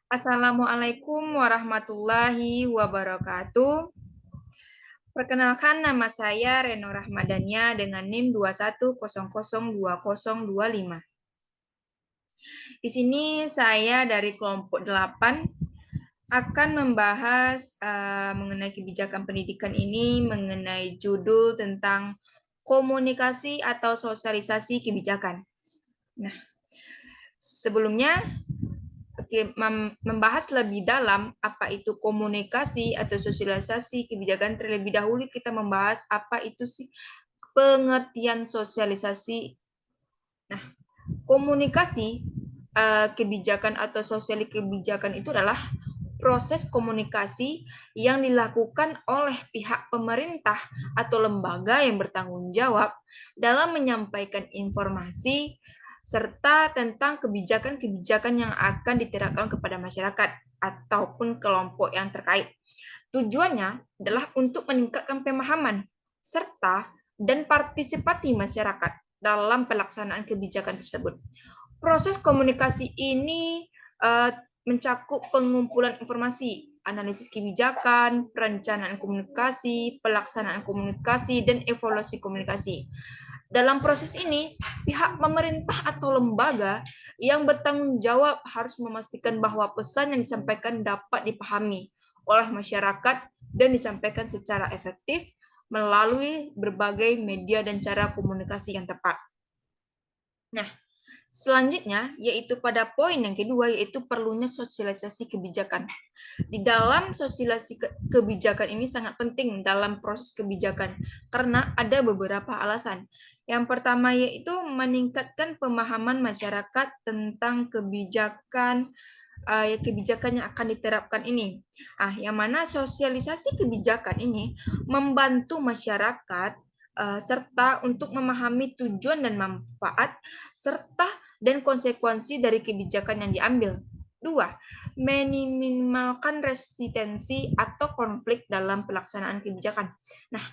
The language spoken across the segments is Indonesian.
Assalamualaikum warahmatullahi wabarakatuh. Perkenalkan nama saya Reno Rahmadania dengan NIM 21002025. Di sini saya dari kelompok 8 akan membahas mengenai kebijakan pendidikan ini mengenai judul tentang komunikasi atau sosialisasi kebijakan. Nah, sebelumnya membahas lebih dalam apa itu komunikasi atau sosialisasi kebijakan, terlebih dahulu kita membahas apa itu sih pengertian sosialisasi. Nah, komunikasi kebijakan atau sosialisasi kebijakan itu adalah proses komunikasi yang dilakukan oleh pihak pemerintah atau lembaga yang bertanggung jawab dalam menyampaikan informasi serta tentang kebijakan-kebijakan yang akan diterapkan kepada masyarakat ataupun kelompok yang terkait. Tujuannya adalah untuk meningkatkan pemahaman serta dan partisipasi masyarakat dalam pelaksanaan kebijakan tersebut. Proses komunikasi ini mencakup pengumpulan informasi, analisis kebijakan, perencanaan komunikasi, pelaksanaan komunikasi, dan evaluasi komunikasi. Dalam proses ini, pihak pemerintah atau lembaga yang bertanggung jawab harus memastikan bahwa pesan yang disampaikan dapat dipahami oleh masyarakat dan disampaikan secara efektif melalui berbagai media dan cara komunikasi yang tepat. Nah, selanjutnya, yaitu pada poin yang kedua, yaitu perlunya sosialisasi kebijakan. Di dalam sosialisasi kebijakan ini sangat penting dalam proses kebijakan, karena ada beberapa alasan. Yang pertama yaitu meningkatkan pemahaman masyarakat tentang kebijakan yang akan diterapkan ini. Yang mana sosialisasi kebijakan ini membantu masyarakat serta untuk memahami tujuan dan manfaat serta dan konsekuensi dari kebijakan yang diambil. 2. Meminimalkan resistensi atau konflik dalam pelaksanaan kebijakan. Nah,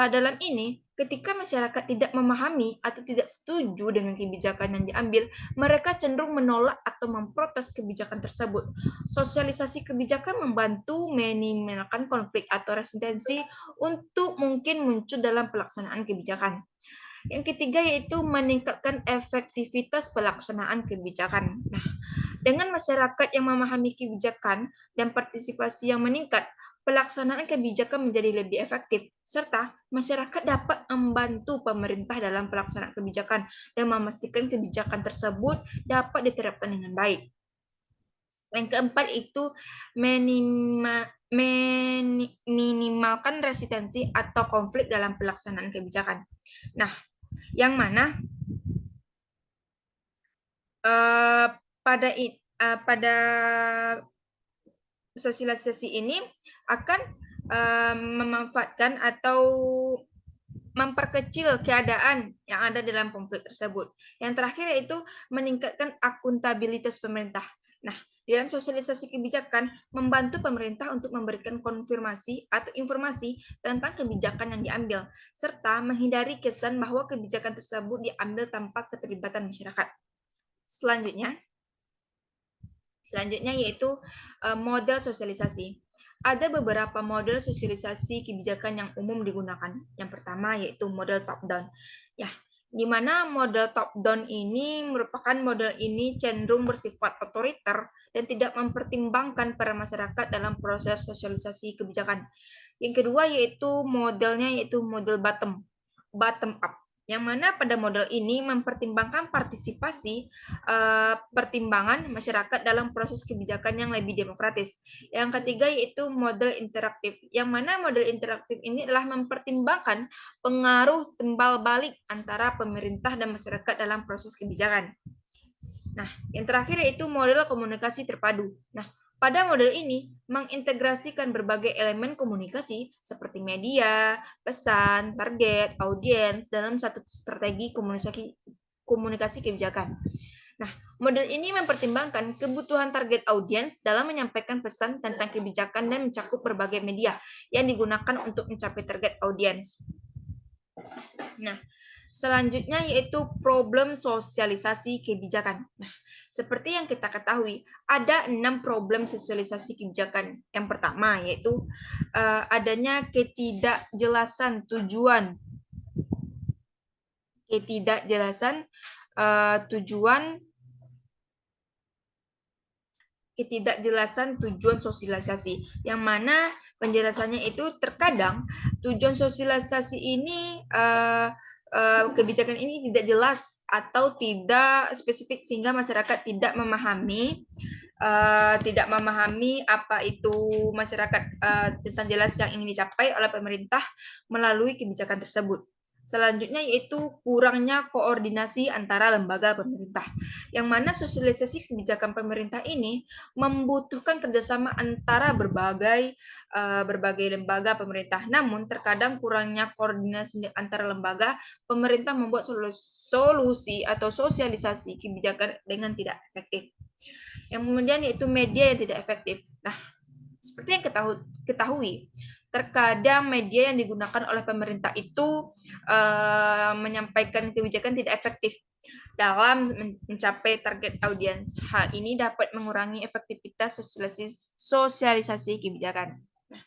dalam ini, ketika masyarakat tidak memahami atau tidak setuju dengan kebijakan yang diambil, mereka cenderung menolak atau memprotes kebijakan tersebut. Sosialisasi kebijakan membantu meminimalkan konflik atau resistensi untuk mungkin muncul dalam pelaksanaan kebijakan. Yang ketiga yaitu meningkatkan efektivitas pelaksanaan kebijakan. Nah, dengan masyarakat yang memahami kebijakan dan partisipasi yang meningkat, pelaksanaan kebijakan menjadi lebih efektif, serta masyarakat dapat membantu pemerintah dalam pelaksanaan kebijakan dan memastikan kebijakan tersebut dapat diterapkan dengan baik. Yang keempat itu minimalkan resistensi atau konflik dalam pelaksanaan kebijakan. Nah, yang mana pada sosialisasi ini akan memanfaatkan atau memperkecil keadaan yang ada dalam konflik tersebut. Yang terakhir yaitu meningkatkan akuntabilitas pemerintah. Nah, dalam sosialisasi kebijakan membantu pemerintah untuk memberikan konfirmasi atau informasi tentang kebijakan yang diambil, serta menghindari kesan bahwa kebijakan tersebut diambil tanpa keterlibatan masyarakat. Selanjutnya yaitu model sosialisasi. Ada beberapa model sosialisasi kebijakan yang umum digunakan. Yang pertama yaitu model top-down. Ya, di mana model top-down ini merupakan model ini cenderung bersifat otoriter dan tidak mempertimbangkan para masyarakat dalam proses sosialisasi kebijakan. Yang kedua yaitu modelnya yaitu model bottom up, yang mana pada model ini mempertimbangkan partisipasi pertimbangan masyarakat dalam proses kebijakan yang lebih demokratis. Yang ketiga yaitu model interaktif, yang mana model interaktif ini adalah mempertimbangkan pengaruh timbal balik antara pemerintah dan masyarakat dalam proses kebijakan. Nah, yang terakhir yaitu model komunikasi terpadu. Nah, pada model ini mengintegrasikan berbagai elemen komunikasi seperti media, pesan, target, audiens dalam satu strategi komunikasi kebijakan. Nah, model ini mempertimbangkan kebutuhan target audiens dalam menyampaikan pesan tentang kebijakan dan mencakup berbagai media yang digunakan untuk mencapai target audiens. Nah, selanjutnya yaitu problem sosialisasi kebijakan. Nah, Seperti yang kita ketahui, ada 6 problem sosialisasi kebijakan. Yang pertama yaitu adanya ketidakjelasan tujuan, ketidakjelasan tujuan ketidakjelasan tujuan sosialisasi, yang mana penjelasannya itu terkadang tujuan sosialisasi ini kebijakan ini tidak jelas atau tidak spesifik sehingga masyarakat tidak memahami apa itu masyarakat tentang jelas yang ingin dicapai oleh pemerintah melalui kebijakan tersebut. Selanjutnya yaitu kurangnya koordinasi antara lembaga pemerintah, yang mana sosialisasi kebijakan pemerintah ini membutuhkan kerjasama antara berbagai lembaga pemerintah. Namun terkadang kurangnya koordinasi antara lembaga, pemerintah membuat solusi atau sosialisasi kebijakan dengan tidak efektif. Yang kemudian yaitu media yang tidak efektif. Nah, seperti yang ketahui, terkadang media yang digunakan oleh pemerintah itu menyampaikan kebijakan tidak efektif dalam mencapai target audiens. Hal ini dapat mengurangi efektivitas sosialisasi kebijakan. Nah,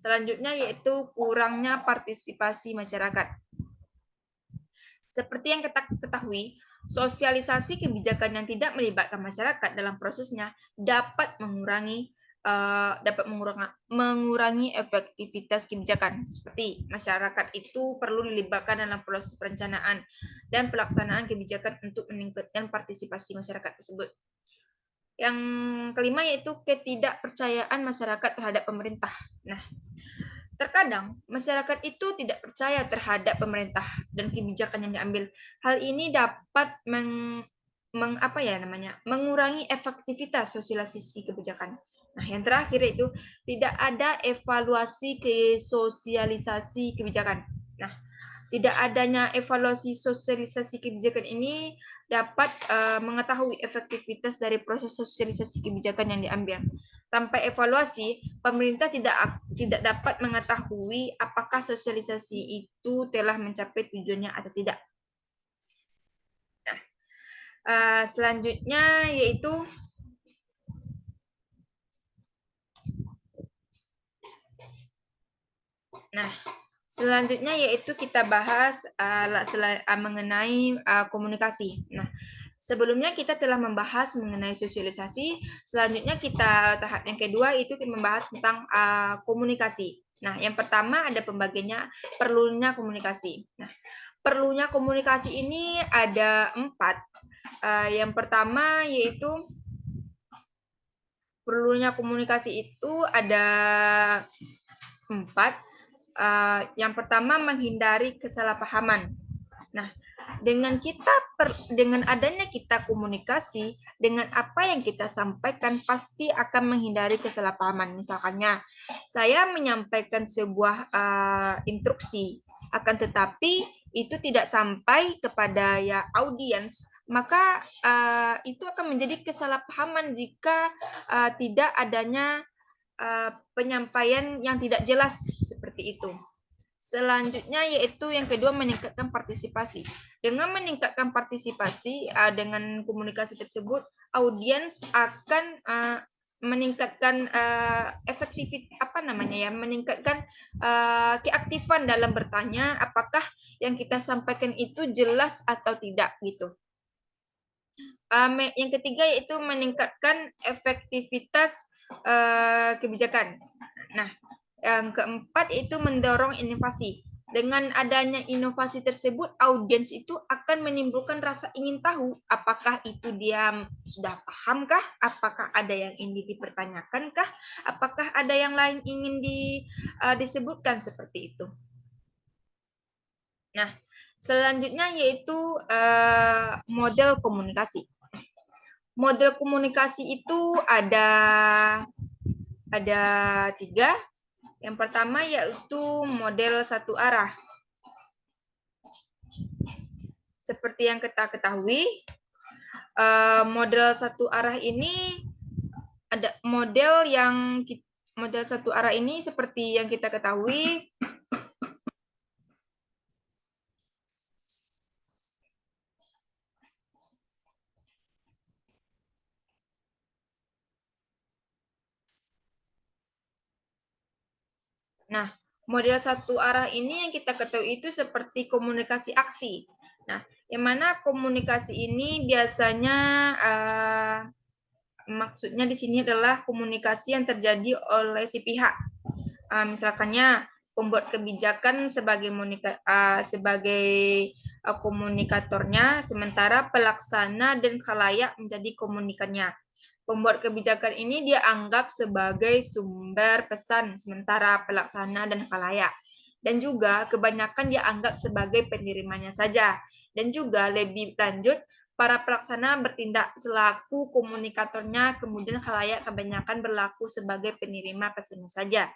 selanjutnya yaitu kurangnya partisipasi masyarakat. Seperti yang kita ketahui, sosialisasi kebijakan yang tidak melibatkan masyarakat dalam prosesnya dapat mengurangi efektivitas kebijakan. Seperti masyarakat itu perlu dilibatkan dalam proses perencanaan dan pelaksanaan kebijakan untuk meningkatkan partisipasi masyarakat tersebut. Yang kelima yaitu ketidakpercayaan masyarakat terhadap pemerintah. Nah, terkadang masyarakat itu tidak percaya terhadap pemerintah dan kebijakan yang diambil. Hal ini dapat mengurangi efektivitas sosialisasi kebijakan. Nah, yang terakhir itu tidak ada evaluasi ke sosialisasi kebijakan. Nah, tidak adanya evaluasi sosialisasi kebijakan ini dapat mengetahui efektivitas dari proses sosialisasi kebijakan yang diambil. Tanpa evaluasi, pemerintah tidak dapat mengetahui apakah sosialisasi itu telah mencapai tujuannya atau tidak. Nah, selanjutnya yaitu kita bahas mengenai komunikasi. Nah, sebelumnya kita telah membahas mengenai sosialisasi. Selanjutnya tahap yang kedua itu kita membahas tentang komunikasi. Nah, yang pertama ada pembagiannya perlunya komunikasi. Nah, perlunya komunikasi ini ada 4. Yang pertama yaitu perlunya komunikasi itu ada 4. Yang pertama menghindari kesalahpahaman. Nah, dengan adanya kita komunikasi dengan apa yang kita sampaikan pasti akan menghindari kesalahpahaman. Misalkannya saya menyampaikan sebuah instruksi, akan tetapi itu tidak sampai kepada audiens, maka itu akan menjadi kesalahpahaman jika tidak adanya penyampaian yang tidak jelas seperti itu. Selanjutnya yaitu yang kedua meningkatkan partisipasi. Dengan meningkatkan partisipasi dengan komunikasi tersebut, audiens akan meningkatkan meningkatkan keaktifan dalam bertanya apakah yang kita sampaikan itu jelas atau tidak gitu. Yang ketiga yaitu meningkatkan efektivitas kebijakan. Nah, yang keempat itu mendorong inovasi. Dengan adanya inovasi tersebut, audiens itu akan menimbulkan rasa ingin tahu apakah itu dia sudah pahamkah, apakah ada yang ingin dipertanyakankah, apakah ada yang lain ingin disebutkan seperti itu. Nah, selanjutnya yaitu model komunikasi. Model komunikasi itu ada 3. Yang pertama yaitu model satu arah. Seperti yang kita ketahui, model satu arah ini ada model satu arah ini seperti yang kita ketahui Nah, model satu arah ini yang kita ketahui itu seperti komunikasi aksi. Nah, yang mana komunikasi ini biasanya maksudnya di sini adalah komunikasi yang terjadi oleh si pihak. Misalkannya pembuat kebijakan sebagai komunikatornya, sementara pelaksana dan khalayak menjadi komunikannya. Pembuat kebijakan ini dianggap sebagai sumber pesan, sementara pelaksana dan khalayak. Dan juga kebanyakan dianggap sebagai penerimanya saja. Dan juga lebih lanjut, para pelaksana bertindak selaku komunikatornya, kemudian khalayak kebanyakan berlaku sebagai penerima pesannya saja.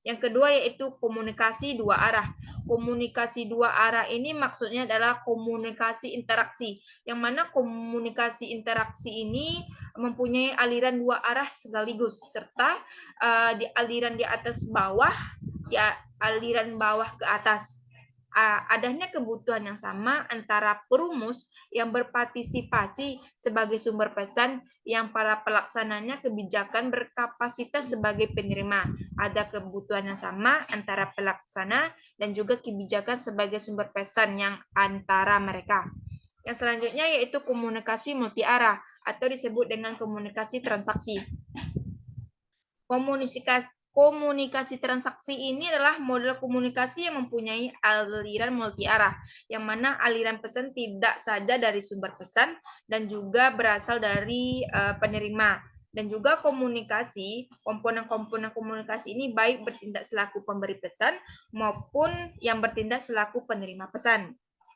Yang kedua yaitu komunikasi dua arah. Komunikasi dua arah ini maksudnya adalah komunikasi interaksi. Yang mana komunikasi interaksi ini mempunyai aliran dua arah sekaligus, serta di aliran di atas bawah, di aliran bawah ke atas. Adanya kebutuhan yang sama antara perumus yang berpartisipasi sebagai sumber pesan yang para pelaksananya kebijakan berkapasitas sebagai penerima. Ada kebutuhan yang sama antara pelaksana dan juga kebijakan sebagai sumber pesan yang antara mereka. Yang selanjutnya yaitu komunikasi multi arah atau disebut dengan komunikasi transaksi. Komunikasi transaksi ini adalah model komunikasi yang mempunyai aliran multi arah, yang mana aliran pesan tidak saja dari sumber pesan dan juga berasal dari penerima. Dan juga komunikasi, komponen-komponen komunikasi ini baik bertindak selaku pemberi pesan maupun yang bertindak selaku penerima pesan.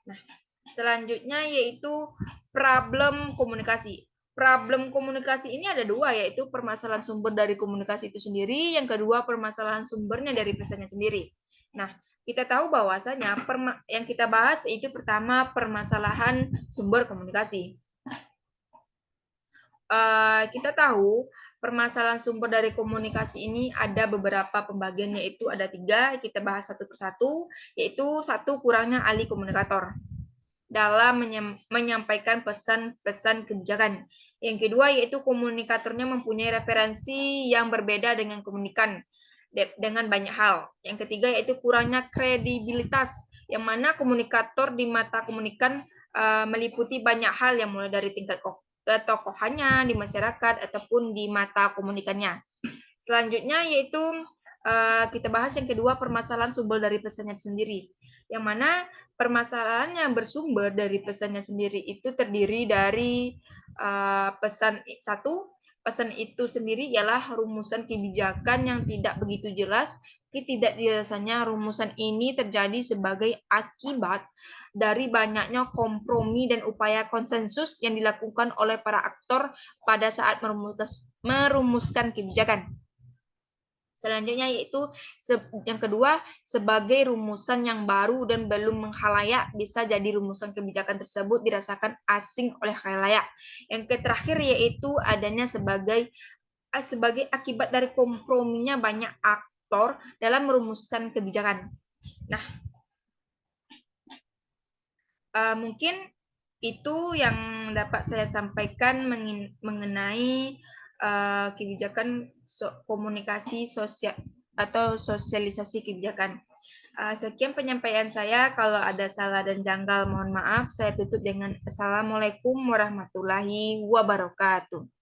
Nah, selanjutnya yaitu problem komunikasi. Problem komunikasi ini ada dua, yaitu permasalahan sumber dari komunikasi itu sendiri, yang kedua permasalahan sumbernya dari pesannya sendiri. Nah, kita tahu bahwasanya yang kita bahas itu pertama permasalahan sumber komunikasi. Kita tahu permasalahan sumber dari komunikasi ini ada beberapa pembagian, yaitu ada 3, kita bahas satu persatu, yaitu satu, kurangnya ahli komunikator dalam menyampaikan pesan-pesan kebijakan. Yang kedua yaitu komunikatornya mempunyai referensi yang berbeda dengan komunikan dengan banyak hal. Yang ketiga yaitu kurangnya kredibilitas, yang mana komunikator di mata komunikan meliputi banyak hal yang mulai dari tingkat ketokohannya di masyarakat ataupun di mata komunikannya. Selanjutnya yaitu kita bahas yang kedua permasalahan sumber dari pesannya sendiri, yang mana permasalahan yang bersumber dari pesannya sendiri itu terdiri dari pesan satu, pesan itu sendiri ialah rumusan kebijakan yang tidak begitu jelas. Ketidakjelasannya rumusan ini terjadi sebagai akibat dari banyaknya kompromi dan upaya konsensus yang dilakukan oleh para aktor pada saat merumuskan kebijakan. Selanjutnya yaitu yang kedua, sebagai rumusan yang baru dan belum menghalayak, bisa jadi rumusan kebijakan tersebut dirasakan asing oleh khalayak. Yang terakhir yaitu adanya sebagai akibat dari komprominya banyak aktor dalam merumuskan kebijakan. Nah, mungkin itu yang dapat saya sampaikan mengenai kebijakan komunikasi sosial atau sosialisasi kebijakan. Sekian penyampaian saya. Kalau ada salah dan janggal, mohon maaf. Saya tutup dengan Assalamualaikum warahmatullahi wabarakatuh.